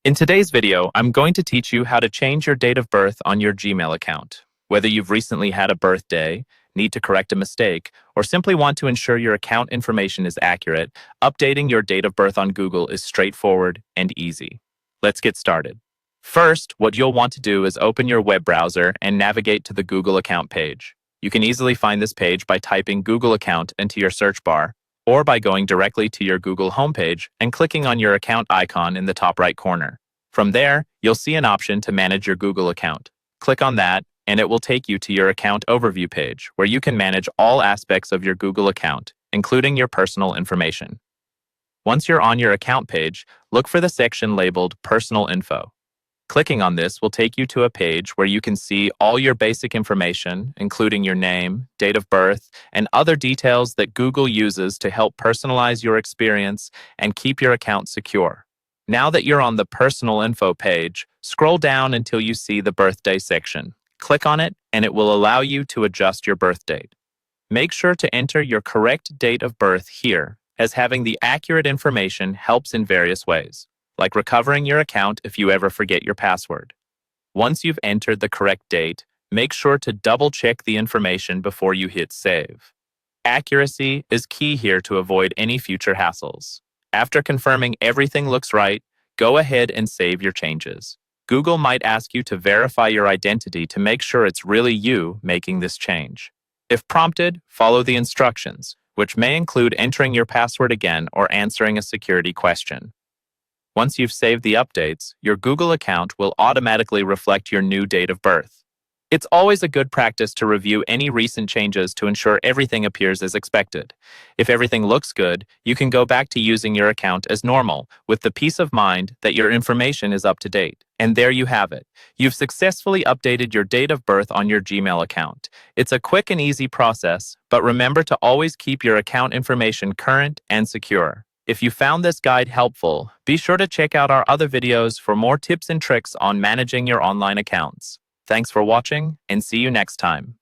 In today's video, I'm going to teach you how to change your date of birth on your Gmail account. Whether you've recently had a birthday, need to correct a mistake, or simply want to ensure your account information is accurate, updating your date of birth on Google is straightforward and easy. Let's get started. First, what you'll want to do is open your web browser and navigate to the Google account page. You can easily find this page by typing Google account into your search bar, or by going directly to your Google homepage and clicking on your account icon in the top right corner. From there, you'll see an option to manage your Google account. Click on that, and it will take you to your account overview page, where you can manage all aspects of your Google account, including your personal information. Once you're on your account page, look for the section labeled Personal Info. Clicking on this will take you to a page where you can see all your basic information, including your name, date of birth, and other details that Google uses to help personalize your experience and keep your account secure. Now that you're on the Personal Info page, scroll down until you see the Birthday section. Click on it, and it will allow you to adjust your birth date. Make sure to enter your correct date of birth here, as having the accurate information helps in various ways, like recovering your account if you ever forget your password. Once you've entered the correct date, make sure to double-check the information before you hit save. Accuracy is key here to avoid any future hassles. After confirming everything looks right, go ahead and save your changes. Google might ask you to verify your identity to make sure it's really you making this change. If prompted, follow the instructions, which may include entering your password again or answering a security question. Once you've saved the updates, your Google account will automatically reflect your new date of birth. It's always a good practice to review any recent changes to ensure everything appears as expected. If everything looks good, you can go back to using your account as normal, with the peace of mind that your information is up to date. And there you have it. You've successfully updated your date of birth on your Gmail account. It's a quick and easy process, but remember to always keep your account information current and secure. If you found this guide helpful, be sure to check out our other videos for more tips and tricks on managing your online accounts. Thanks for watching, and see you next time.